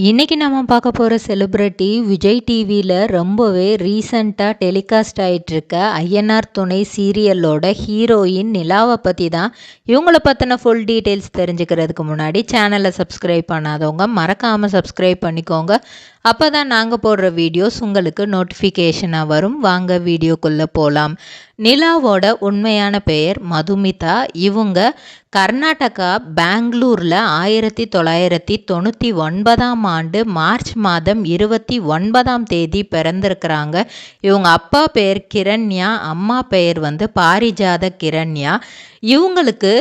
இன்னைக்கு நம்ம பார்க்க போகிற செலிப்ரிட்டி விஜய் டிவியில் ரொம்பவே ரீசண்டாக டெலிகாஸ்ட் ஆகிட்டுருக்க ஐயனார் துணை சீரியலோட ஹீரோயின் நிலாவை பற்றி தான். இவங்கள பற்றின ஃபுல் டீட்டெயில்ஸ் தெரிஞ்சுக்கிறதுக்கு முன்னாடி சேனலை சப்ஸ்கிரைப் பண்ணாதவங்க மறக்காமல் சப்ஸ்கிரைப் பண்ணிக்கோங்க. அப்போ தான் நாங்கள் போடுற வீடியோஸ் உங்களுக்கு நோட்டிஃபிகேஷனாக வரும். வாங்க வீடியோக்குள்ளே போகலாம். நிலாவோட உண்மையான பெயர் மதுமிதா. இவங்க கர்நாடகா பெங்களூரில் 1999 மார்ச் மாதம் 29 பிறந்திருக்கிறாங்க. இவங்க அப்பா பெயர் கிரண்யா, அம்மா பெயர் பாரிஜாத கிரண்யா. இவங்களுக்கு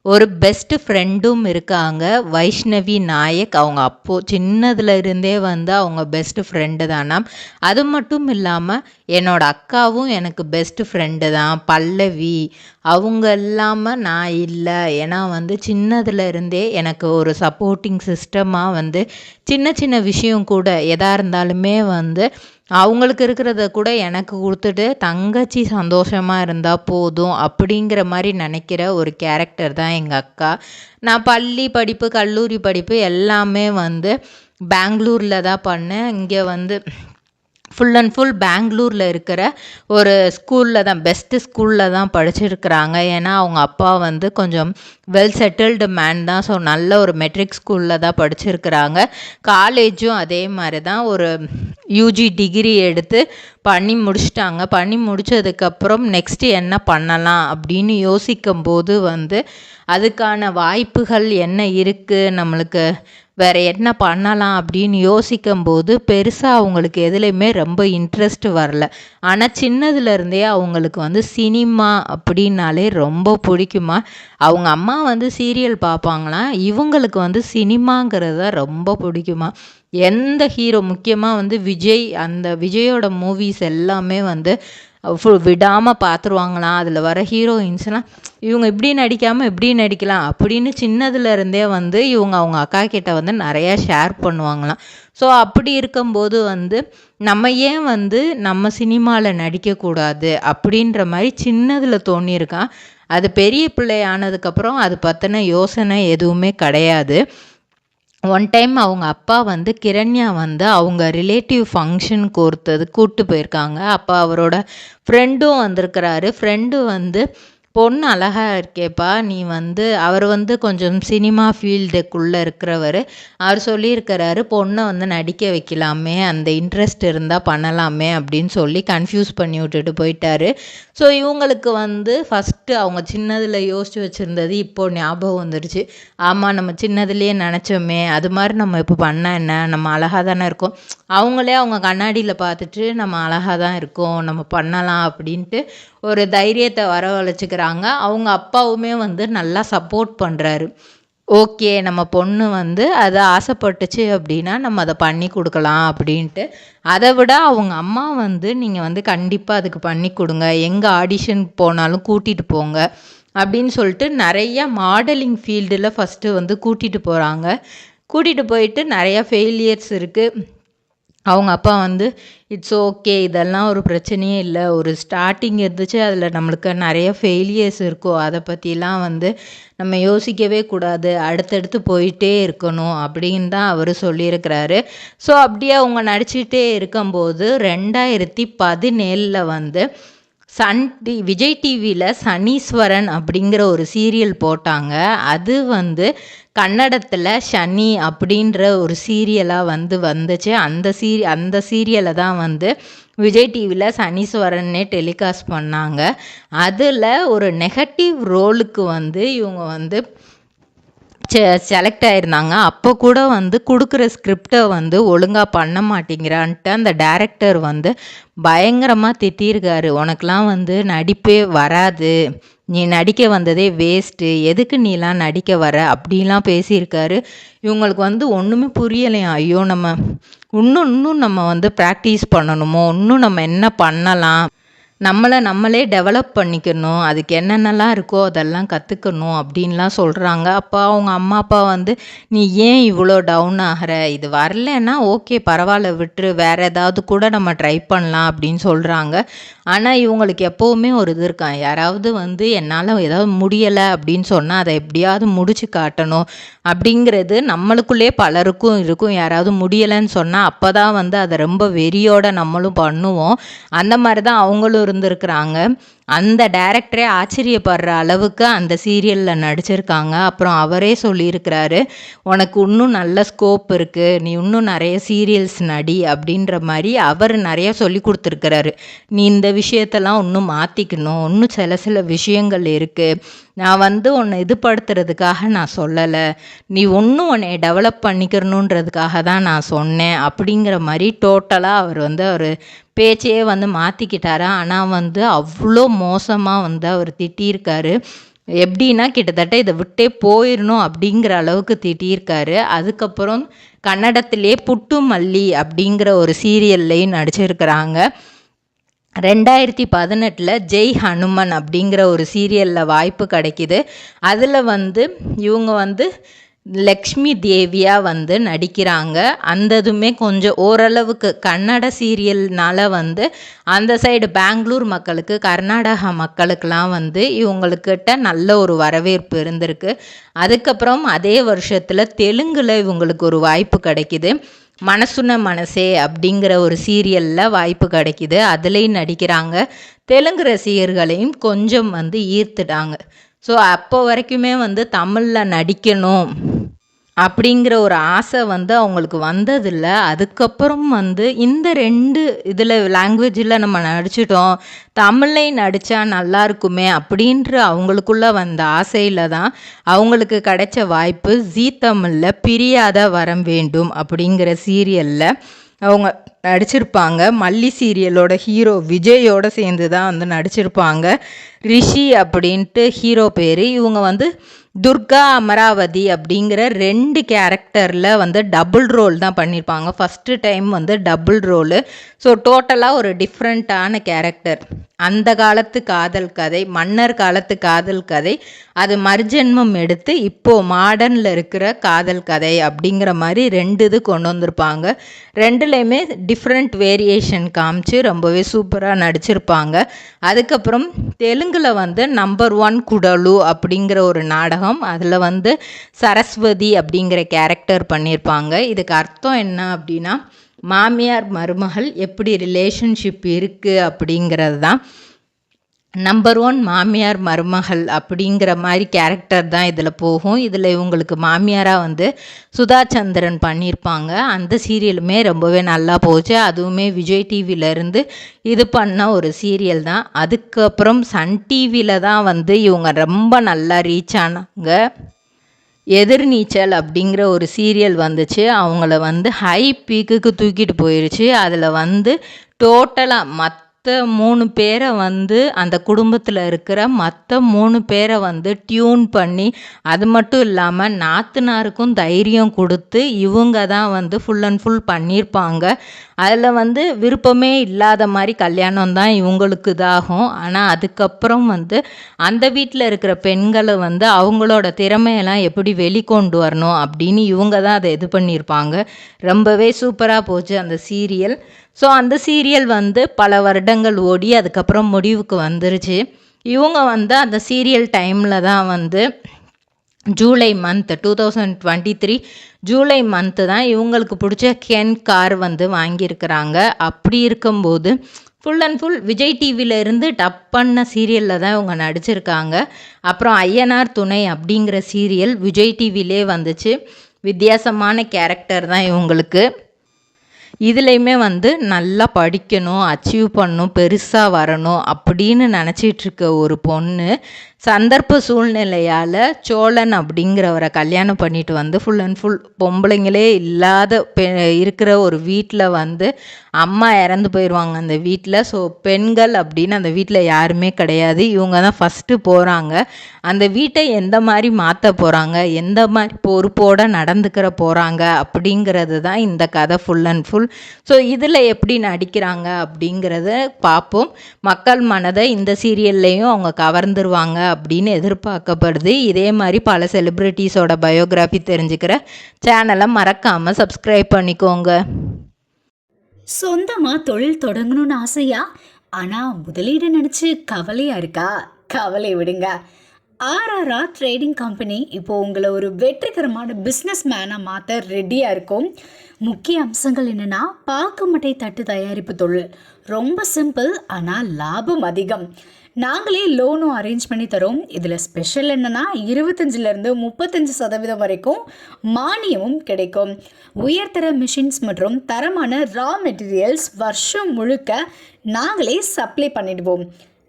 ஒரு பெஸ்ட் ஃப்ரெண்டும் இருக்காங்க, வைஷ்ணவி நாயக். அவங்க அப்போது சின்னதுல இருந்தே அவங்க பெஸ்ட் ஃப்ரெண்டு தானாம். அது மட்டும் இல்லாமல் என்னோட அக்காவும் எனக்கு பெஸ்ட் ஃப்ரெண்டு தான், பல்லவி. அவங்க இல்லாமல் நான் இல்லை. ஏன்னா சின்னதுல இருந்தே எனக்கு ஒரு சப்போர்ட்டிங் சிஸ்டமாக சின்ன சின்ன விஷயம் கூட எதாக இருந்தாலுமே அவங்களுக்கு இருக்கிறத கூட எனக்கு கொடுத்துட்டு தங்கச்சி சந்தோஷமாக இருந்தால் போதும் அப்படிங்கிற மாதிரி நினைக்கிற ஒரு கேரக்டர் தான் எங்கள் அக்கா. நான் பள்ளி படிப்பு, கல்லூரி படிப்பு எல்லாமே பெங்களூரில் தான் பண்ணேன். இங்கே ஃபுல் அண்ட் ஃபுல் பெங்களூரில் இருக்கிற ஒரு ஸ்கூலில் தான், பெஸ்ட்டு ஸ்கூலில் தான் படிச்சிருக்கிறாங்க. ஏன்னா அவங்க அப்பா கொஞ்சம் வெல் செட்டில்டு மேன் தான். ஸோ நல்ல ஒரு மெட்ரிக் ஸ்கூலில் தான் படிச்சிருக்கிறாங்க. காலேஜும் அதே மாதிரி தான், ஒரு யூஜி டிகிரி எடுத்து பண்ணி முடிச்சிட்டாங்க. பண்ணி முடித்ததுக்கப்புறம் நெக்ஸ்ட்டு என்ன பண்ணலாம் அப்படின்னு யோசிக்கும்போது அதுக்கான வாய்ப்புகள் என்ன இருக்குது, நம்மளுக்கு வேறு என்ன பண்ணலாம் அப்படின்னு யோசிக்கும்போது பெருசாக அவங்களுக்கு எதுலேயுமே ரொம்ப இன்ட்ரெஸ்ட் வரல. ஆனால் சின்னதுலேருந்தே அவங்களுக்கு சினிமா அப்படின்னாலே ரொம்ப பிடிக்குமா. அவங்க அம்மா சீரியல் பார்ப்பாங்களாம், இவங்களுக்கு சினிமாங்கிறது தான் ரொம்ப பிடிக்குமா. எந்த ஹீரோ முக்கியமாக விஜய், அந்த விஜயோட மூவிஸ் எல்லாமே விடாமல் பார்த்துருவாங்களாம். அதில் வர ஹீரோயின்ஸ்லாம் இவங்க இப்படி நடிக்காமல் இப்படி நடிக்கலாம் அப்படின்னு சின்னதுலேருந்தே இவங்க அவங்க அக்கா கிட்ட நிறையா ஷேர் பண்ணுவாங்களாம். ஸோ அப்படி இருக்கும்போது நம்ம ஏன் நம்ம சினிமாவில் நடிக்கக்கூடாது அப்படின்ற மாதிரி சின்னதில் தோணியிருக்கான். அது பெரிய பிள்ளை ஆனதுக்கப்புறம் அது பற்றின யோசனை எதுவுமே கிடையாது. ஒன் டைம் அவங்க அப்பா கிரண்யா அவங்க ரிலேட்டிவ் ஃபங்க்ஷனுக்கு கூப்பிட்டு போயிருக்காங்க. அப்போ அவரோட ஃப்ரெண்டும் வந்திருக்கிறாரு. ஃப்ரெண்டு பொண்ணு அழகாக இருக்கேப்பா, நீ அவர் கொஞ்சம் சினிமா ஃபீல்டுக்குள்ளே இருக்கிறவர். அவர் சொல்லியிருக்கிறாரு பொண்ணை நடிக்க வைக்கலாமே, அந்த இன்ட்ரெஸ்ட் இருந்தால் பண்ணலாமே அப்படின்னு சொல்லி கன்ஃபியூஸ் பண்ணி விட்டுட்டு போயிட்டாரு. ஸோ இவங்களுக்கு ஃபஸ்ட்டு அவங்க சின்னதில் யோசித்து வச்சுருந்தது இப்போது ஞாபகம் வந்துடுச்சு. ஆமாம், நம்ம சின்னதுலேயே நினச்சோமே, அது மாதிரி நம்ம இப்போ பண்ணால் என்ன, நம்ம அழகாக தானே இருக்கோம். அவங்களே அவங்க கண்ணாடியில் பார்த்துட்டு நம்ம அழகாக தான் இருக்கோம், நம்ம பண்ணலாம் அப்படின்ட்டு ஒரு தைரியத்தை வரவழைச்சிக்கிறாங்க. அவங்க அப்பாவுமே நல்லா சப்போர்ட் பண்ணுறாரு. ஓகே, நம்ம பொண்ணு அதை ஆசைப்பட்டுச்சு அப்படின்னா நம்ம அதை பண்ணி கொடுக்கலாம் அப்படின்ட்டு. அதை விட அவங்க அம்மா நீங்கள் கண்டிப்பாக அதுக்கு பண்ணி கொடுங்க, எங்கே ஆடிஷன் போனாலும் கூட்டிகிட்டு போங்க அப்படின்னு சொல்லிட்டு நிறைய மாடலிங் ஃபீல்டில் ஃபஸ்ட்டு கூட்டிகிட்டு போகிறாங்க. கூட்டிகிட்டு போயிட்டு நிறையா ஃபெயிலியர்ஸ் இருக்குது. அவங்க அப்பா இட்ஸ் ஓகே, இதெல்லாம் ஒரு பிரச்சனையே இல்லை, ஒரு ஸ்டார்டிங் இருந்துச்சு, அதில் நம்மளுக்கு நிறைய ஃபெயிலியர்ஸ் இருக்கும், அதை பற்றிலாம் நம்ம யோசிக்கவே கூடாது, அடுத்தடுத்து போயிட்டே இருக்கணும் அப்படின்னு தான் அவர் சொல்லியிருக்கிறாரு. ஸோ அப்படியே அவங்க நடிச்சிட்டே இருக்கும்போது 2017 விஜய் டிவியில் சனீஸ்வரன் அப்படிங்கிற ஒரு சீரியல் போட்டாங்க. அது கன்னடத்தில் ஷனி அப்படின்ற ஒரு சீரியலாக வந்துச்சு. அந்த சீரியலை தான் விஜய் டிவியில் சனீஸ்வரன்னே டெலிகாஸ்ட் பண்ணாங்க. அதில் ஒரு நெகட்டிவ் ரோலுக்கு இவங்க செலக்ட் ஆகிருந்தாங்க. அப்போ கூட கொடுக்குற ஸ்கிரிப்டை ஒழுங்காக பண்ண மாட்டேங்கிறான்ட்டு அந்த டைரக்டர் பயங்கரமாக திட்டியிருக்காரு. உனக்கெலாம் நடிப்பே வராது, நீ நடிக்க வந்ததே வேஸ்ட்டு, எதுக்கு நீலாம் நடிக்க வர அப்படிலாம் பேசியிருக்காரு. இவங்களுக்கு ஒன்றுமே புரியலையா. ஐயோ, நம்ம இன்னும் நம்ம ப்ராக்டிஸ் பண்ணணுமோ, இன்னும் நம்ம என்ன பண்ணலாம், நம்மளே டெவலப் பண்ணிக்கணும், அதுக்கு என்னென்னலாம் இருக்கோ அதெல்லாம் கற்றுக்கணும் அப்படின்லாம் சொல்கிறாங்க. அப்போ அவங்க அம்மா அப்பா வந்து நீ ஏன் இவ்வளோ டவுன் ஆகிற, இது வரலன்னா ஓகே பரவாயில்ல விட்டுரு, வேறு ஏதாவது கூட நம்ம ட்ரை பண்ணலாம் அப்படின்னு சொல்கிறாங்க. ஆனால் இவங்களுக்கு எப்போவுமே ஒரு இது இருக்கான், யாராவது வந்து என்னால் ஏதாவது முடியலை அப்படின்னு சொன்னால் அதை எப்படியாவது முடிச்சு காட்டணும் அப்படிங்கிறது நம்மளுக்குள்ளே பலருக்கும் இருக்கும். யாராவது முடியலைன்னு சொன்னால் அப்போ தான் வந்து அதை ரொம்ப வெறியோட நம்மளும் பண்ணுவோம். அந்த மாதிரி தான் அவங்களும் இருந்திருக்கிறாங்க. அந்த டைரக்டரே ஆச்சரியப்படுற அளவுக்கு அந்த சீரியலில் நடிச்சிருக்காங்க. அப்புறம் அவரே சொல்லியிருக்கிறாரு, உனக்கு இன்னும் நல்ல ஸ்கோப் இருக்குது, நீ இன்னும் நிறைய சீரியல்ஸ் நடி அப்படின்ற மாதிரி அவர் நிறைய சொல்லி கொடுத்துருக்கிறாரு. நீ இந்த விஷயத்தெல்லாம் இன்னும் மாற்றிக்கணும், இன்னும் சில விஷயங்கள் இருக்குது, நான் வந்து உன்னை இதுபடுத்துறதுக்காக நான் சொல்லலை, நீ ஒன்றும் உன்னை டெவலப் பண்ணிக்கிறணுன்றதுக்காக தான் நான் சொன்னேன் அப்படிங்கிற மாதிரி டோட்டலாக அவர் வந்து அவர் பேச்சையே வந்து மாற்றிக்கிட்டாரா. ஆனால் வந்து அவ்வளோ மோசமாக வந்து அவர் திட்டியிருக்காரு. எப்படின்னா கிட்டத்தட்ட இதை விட்டே போயிடணும் அப்படிங்கிற அளவுக்கு திட்டியிருக்காரு. அதுக்கப்புறம் கன்னடத்திலே புட்டு மல்லி அப்படிங்கிற ஒரு சீரியல்லையும் நடிச்சிருக்கிறாங்க. 2018 ஜெய் ஹனுமன் அப்படிங்கிற ஒரு சீரியலில் வாய்ப்பு கிடைக்கிது. அதில் வந்து இவங்க வந்து லக்ஷ்மி தேவியாக வந்து நடிக்கிறாங்க. அந்ததுமே கொஞ்சம் ஓரளவுக்கு கன்னட சீரியல்னால வந்து அந்த சைடு பெங்களூர் மக்களுக்கு, கர்நாடகா மக்களுக்கெலாம் வந்து இவங்களுக்கிட்ட நல்ல ஒரு வரவேற்பு இருந்திருக்கு. அதுக்கப்புறம் அதே வருஷத்தில் தெலுங்கில் இவங்களுக்கு ஒரு வாய்ப்பு கிடைக்கிது. மனசுன மனசே அப்படிங்கிற ஒரு சீரியலில் வாய்ப்பு கிடைக்கிது. அதுலேயும் நடிக்கிறாங்க. தெலுங்கு ரசிகர்களையும் கொஞ்சம் வந்து ஈர்த்துட்டாங்க. ஸோ அப்போ வரைக்குமே வந்து தமிழில் நடிக்கணும் அப்படிங்கிற ஒரு ஆசை வந்து அவங்களுக்கு வந்ததில்லை. அதுக்கப்புறம் வந்து இந்த 2 இதில் லாங்குவேஜில் நம்ம நடிச்சிட்டோம், தமிழ்லையும் நடித்தா நல்லா இருக்குமே அப்படின்ற அவங்களுக்குள்ளே வந்த ஆசையில் தான் அவங்களுக்கு கிடைச்ச வாய்ப்பு ஜீ தமிழில் பிரியாத வரம் வேண்டும் அப்படிங்கிற சீரியலில் அவங்க நடிச்சிருப்பாங்க. மல்லி சீரியலோட ஹீரோ விஜயோட சேர்ந்து தான் வந்து நடிச்சிருப்பாங்க. ரிஷி அப்படின்ட்டு ஹீரோ பேர். இவங்க வந்து துர்கா அமராவதி அப்படிங்கிற 2 கேரக்டரில் வந்து டபுள் ரோல் தான் பண்ணியிருப்பாங்க. ஃபஸ்ட்டு டைம் வந்து டபுள் ரோலு. ஸோ டோட்டலாக ஒரு டிஃப்ரெண்ட்டான கேரக்டர். அந்த காலத்து காதல் கதை, மன்னர் காலத்து காதல் கதை, அது மறுஜென்மம் எடுத்து இப்போது மாடர்னில் இருக்கிற காதல் கதை அப்படிங்கிற மாதிரி 2 இது கொண்டு வந்திருப்பாங்க. 2லேயுமே டிஃப்ரெண்ட் வேரியேஷன் காமிச்சு ரொம்பவே சூப்பராக நடிச்சிருப்பாங்க. அதுக்கப்புறம் தெலுங்கில் வந்து நம்பர் 1 குடலு அப்படிங்கிற ஒரு நாடகம், அதில் வந்து சரஸ்வதி அப்படிங்கிற கேரக்டர் பண்ணியிருப்பாங்க. இதுக்கு அர்த்தம் என்ன அப்படின்னா, மாமியார் மருமகள் எப்படி ரிலேஷன்ஷிப் இருக்குது அப்படிங்கிறது தான். நம்பர் 1 மாமியார் மருமகள் அப்படிங்கிற மாதிரி கேரக்டர் தான் இதில் போகும். இதில் இவங்களுக்கு மாமியாராக வந்து சுதா சந்திரன் பண்ணியிருப்பாங்க. அந்த சீரியலுமே ரொம்பவே நல்லா போச்சு. அதுவுமே விஜய் டிவியிலேருந்து இது பண்ண ஒரு சீரியல் தான். அதுக்கப்புறம் சன் டிவியில் தான் வந்து இவங்க ரொம்ப நல்லா ரீச் ஆனாங்க. எதிர்நீச்சல் அப்படிங்கிற ஒரு சீரியல் வந்துச்சு. அவங்கள வந்து ஹை பீக்குக்கு தூக்கிட்டு போயிடுச்சு. அதில் வந்து டோட்டலாக மற்ற 3 பேரை வந்து அந்த குடும்பத்தில் இருக்கிற மற்ற 3 பேரை வந்து டியூன் பண்ணி, அது மட்டும் இல்லாமல் நாத்தனாருக்கும் தைரியம் கொடுத்து இவங்க தான் வந்து ஃபுல் அண்ட் ஃபுல் பண்ணியிருப்பாங்க. அதில் வந்து விருப்பமே இல்லாத மாதிரி கல்யாணம் தான் இவங்களுக்கு இதாகும். ஆனால் அதுக்கப்புறம் வந்து அந்த வீட்டில் இருக்கிற பெண்களை வந்து அவங்களோட திறமையெல்லாம் எப்படி வெளிக்கொண்டு வரணும் அப்படின்னு இவங்க தான் அதை இது பண்ணியிருப்பாங்க. ரொம்பவே சூப்பராக போச்சு அந்த சீரியல். ஸோ அந்த சீரியல் வந்து பல வருடங்கள் ஓடி அதுக்கப்புறம் முடிவுக்கு வந்துருச்சு. இவங்க வந்து அந்த சீரியல் டைமில் தான் வந்து ஜூலை மந்த் 2023 ஜூலை மந்த்து தான் இவங்களுக்கு பிடிச்ச கென் கார் வந்து வாங்கியிருக்கிறாங்க. அப்படி இருக்கும்போது ஃபுல் அண்ட் ஃபுல் விஜய் டிவியிலேருந்து டப் பண்ண சீரியலில் தான் இவங்க நடிச்சிருக்காங்க. அப்புறம் ஐயனார் துணை அப்படிங்கிற சீரியல் விஜய் டிவிலே வந்துச்சு. வித்தியாசமான கேரக்டர் தான் இவங்களுக்கு. இதுலேயுமே வந்து நல்லா படிக்கணும், அச்சீவ் பண்ணணும், பெருசாக வரணும் அப்படின்னு நினச்சிட்ருக்க ஒரு பொண்ணு சந்தர்ப்ப சூழ்நிலையால் சோழன் அப்படிங்கிறவரை கல்யாணம் பண்ணிட்டு வந்து ஃபுல் அண்ட் ஃபுல் பொம்பளைங்களே இல்லாத இருக்கிற ஒரு வீட்டில் வந்து அம்மா இறந்து போயிடுவாங்க அந்த வீட்டில். ஸோ பெண்கள் அப்படின்னு அந்த வீட்டில் யாருமே கிடையாது. இவங்க தான் ஃபஸ்ட்டு போகிறாங்க. அந்த வீட்டை எந்த மாதிரி மாற்ற போகிறாங்க, எந்த மாதிரி பொறுப்போடு நடந்துக்கிற போகிறாங்க அப்படிங்கிறது தான் இந்த கதை ஃபுல் அண்ட் ஃபுல். ஸோ இதில் எப்படி நடிக்கிறாங்க அப்படிங்கிறத பார்ப்போம். மக்கள் மனதை இந்த சீரியல்லையும் அவங்க கவர்ந்துருவாங்க அப்படின்னு எதிர்பார்க்கப்படுது. இதே மாதிரி பல செலிப்ரிட்டிஸோட பயோகிராஃபி தெரிஞ்சுக்கிற சேனலை மறக்காமல் சப்ஸ்கிரைப் பண்ணிக்கோங்க. சொந்தமாக தொழில் தொடங்கணும்னு ஆசையா? ஆனால் முதலீடு நினச்சி கவலையாக இருக்கா? கவலை விடுங்க. ஆர்ஆர்ஆர் ட்ரேடிங் கம்பெனி இப்போ உங்களை ஒரு வெற்றிகரமான பிஸ்னஸ் மேனாக மாற்ற ரெடியாக இருக்கும். முக்கிய அம்சங்கள் என்னென்னா, பாக்குமட்டை தட்டு தயாரிப்பு தொழில் ரொம்ப சிம்பிள், ஆனால் லாபம் அதிகம். நாங்களே லோனும் அரேஞ்ச் பண்ணி தரோம். இதில் ஸ்பெஷல் என்னென்னா 25% 35% வரைக்கும் மானியமும் கிடைக்கும். உயர்தர மிஷின்ஸ் மற்றும் தரமான ரா மெட்டீரியல்ஸ் வருஷம் முழுக்க நாங்களே சப்ளை பண்ணிடுவோம்.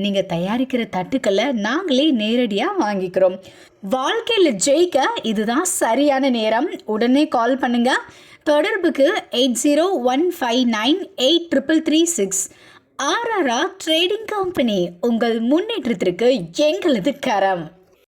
நீங்கள் தயாரிக்கிற தட்டுக்களை நாங்களே நேரடியாக வாங்கிக்கிறோம். வாழ்க்கையில் ஜெயிக்க இதுதான் சரியான நேரம். உடனே கால் பண்ணுங்க. தொடர்புக்கு 8015983336. ஆர்ஆர்ஆர் ட்ரேடிங் கம்பெனி, உங்கள் முன்னேற்றத்திற்கு எங்களது கரம்.